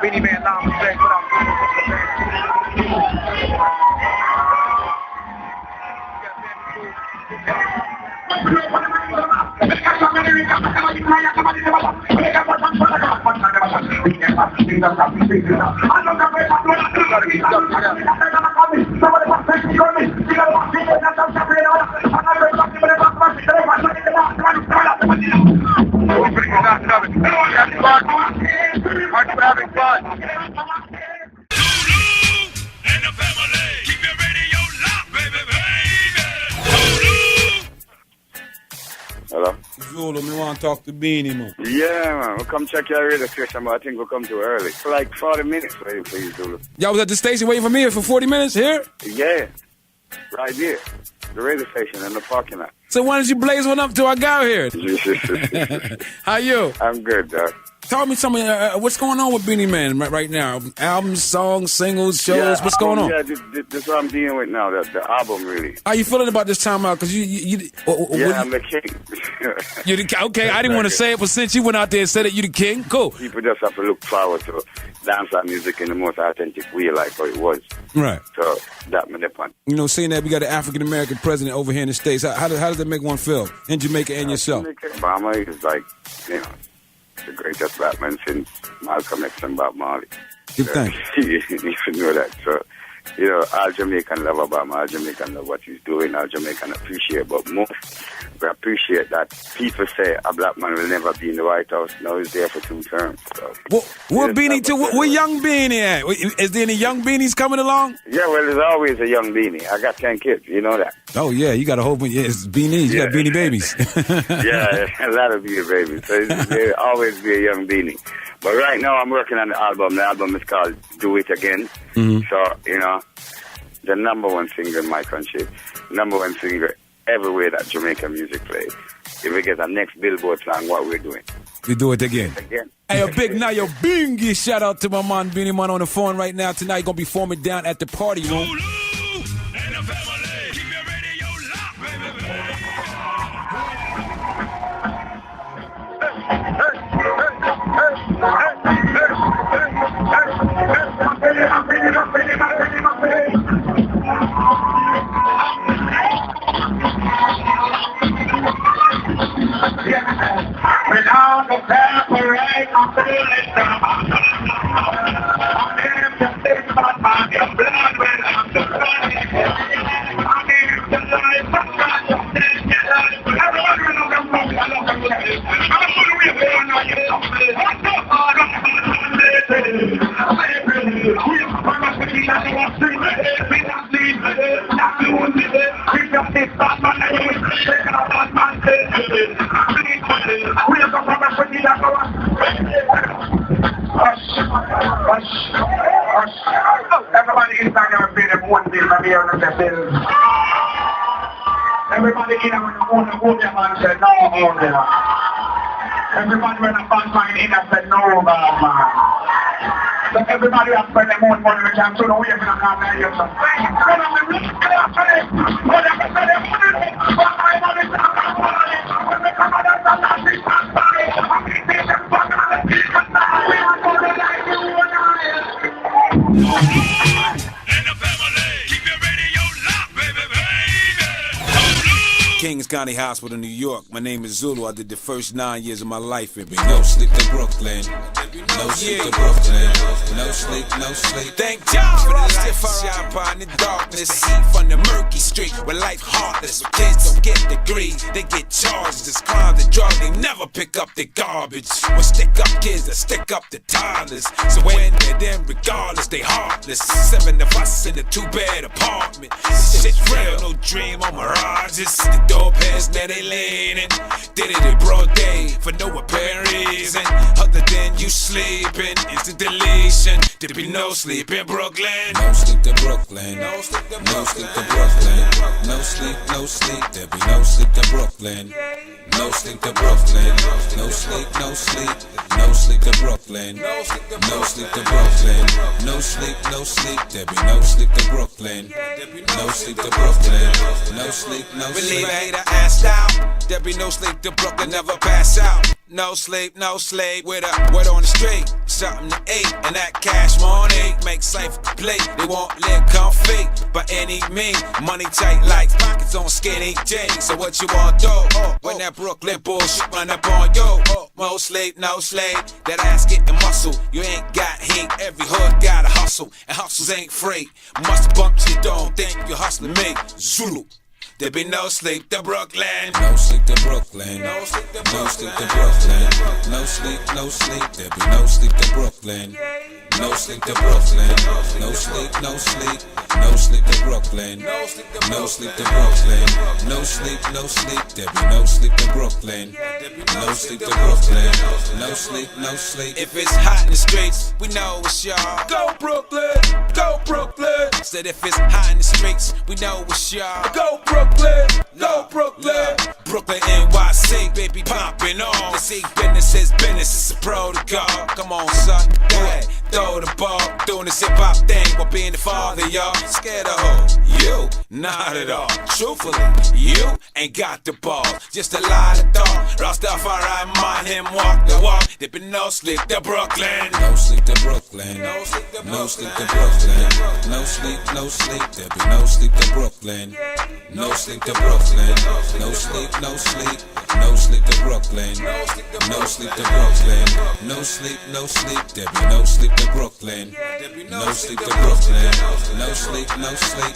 Beenie Man, live on stage. What up? Hello? Zxulu, me want to talk to Beenie Man. Yeah, man. We'll come check your radio station, but I think we'll come too early. For like 40 minutes waiting for you, Zulu. Y'all was at the station waiting for me for 40 minutes here? Yeah. Right here. The radio station in the parking lot. So why didn't you blaze one up till I got here? How you? I'm good, dog. Tell me something, what's going on with Beenie Man right now? Albums, songs, singles, shows, Yeah, what's going on? Yeah, this is what I'm dealing with now, the album, really. How you feeling about this time out? Because I'm the king. You okay, I didn't want to say it, but since you went out there and said it, you the king, cool. People just have to look forward to dancehall music in the most authentic way, like how it was. Right. So, that made the point. You know, seeing that we got an African-American president over here in the States, how does that make one feel? In Jamaica and yourself? Obama is like, you know, the greatest black man since Malcolm X and Bob Marley. Good thing. You know that. So, you know, all Jamaican love Obama, all Jamaican love what he's doing, all Jamaican appreciate, but most we appreciate that people say a black man will never be in the White House. Now he's there for 2 terms. So, what Beanie too? Where young Beanie at? Is there any young Beanies coming along? Yeah, well, there's always a young Beanie. I got 10 kids, you know that. Oh yeah, you got a whole bunch. Yeah, it's Beanies. You got Beanie babies. Yeah, a lot of Beanie babies. So there'll always be a young Beanie. But right now I'm working on the album. The album is called Do It Again. Mm-hmm. So, you know, the #1 single in my country, #1 single everywhere that Jamaican music plays. If we get our next Billboard song, what we're doing. We do it again. Hey, a big now, yo, bingy shout out to my man Beenie Man on the phone right now. Tonight, gonna be forming down at the party room. Without the separate, I'm feeling down. I'm in the state of my blood when I'm the blood. I'm in the life of God. Everyone will look at me. I look at me. I'm going to be there now. What's the heart of the we are going to be that one thing. We don't need that one thing. We just need that man. Take out that man. We are going to be that one. Everybody is not going to be the one thing from here on the bill. Everybody in the own man said no, all them. Everybody when a bad man in said no, bad man. So everybody has spent their own money, which I'm sure the way you're going to come there, you're so fine. But I'm a rich player today. But I'm a player today. But my money is not my money. When they come out of the last, it's not money. I'm going to take them back on the people now. We are going to like you and I. And the family, keep your radio locked, baby, baby. Kings County Hospital, New York. My name is Zulu. I did the first 9 years of my life in No sleep to Brooklyn. No sleep to Brooklyn. No sleep, no sleep. Thank God for the light shine upon the darkness. Heat from the murky street where life heartless. Kids don't get degrees, they get charged. It's crime and drug, they never pick up their garbage. Well, stick up kids that stick up the toddlers. So when they're them, regardless, they heartless. 7 of us in a 2-bed apartment. Shit real, no dream or mirages. The doorpads, now they leaning. Did it in broad day for no apparent reason other than you sleeping. Instant deletion. There be no sleep in Brooklyn. No sleep to Brooklyn. No sleep to Brooklyn. No sleep, no sleep. There be no sleep to Brooklyn. No sleep to Brooklyn. No sleep, no sleep. No sleep to Brooklyn. No sleep to Brooklyn. No sleep, no sleep. There be no sleep to Brooklyn. No sleep to Brooklyn. No sleep, no sleep. Believe I hate her assed out. There be no sleep to Brooklyn, never pass out. no sleep, no sleep. With a word on the street, something to eat, and that cash money makes life complete. They won't live comfy by any means. Money tight like pockets on skinny jeans. So what you want to do when that Brooklyn bullshit run up on you? No sleep, no sleep. That ass getting muscle. You ain't got heat. Every hood got a hustle, and hustles ain't free. Must bump you, don't think you hustling me. Zulu. There be no sleep to Brooklyn. No sleep to Brooklyn. No sleep to Brooklyn. No sleep to Brooklyn. No sleep, no sleep. There be no sleep to Brooklyn. No sleep to Brooklyn. No sleep, no sleep. No sleep to Brooklyn. No sleep to Brooklyn. No sleep, no sleep. There be no sleep to Brooklyn. No sleep to Brooklyn. No sleep, no sleep. If it's hot in the streets, we know it's y'all. Go Brooklyn, go Brooklyn. Said if it's hot in the streets, we know it's y'all. Go Brooklyn, go Brooklyn. Brooklyn, NYC, baby popping on. The see business is business, it's a protocol. Come on, son, go ahead, throw the ball. Doing this hip hop thing while being the father, y'all. Scared of who? You? Not at all. Truthfully, you ain't got the ball. Just a lie to thought. Rastafari, mind him walk the walk. There be no sleep to Brooklyn. No sleep to Brooklyn. No sleep to Brooklyn. No sleep to Brooklyn. No sleep, no sleep. There be no sleep to Brooklyn. No sleep to Brooklyn. No sleep, no sleep. No sleep to Brooklyn. No sleep to Brooklyn. No sleep, no sleep. There be no sleep to Brooklyn. No sleep to Brooklyn. No sleep, no sleep.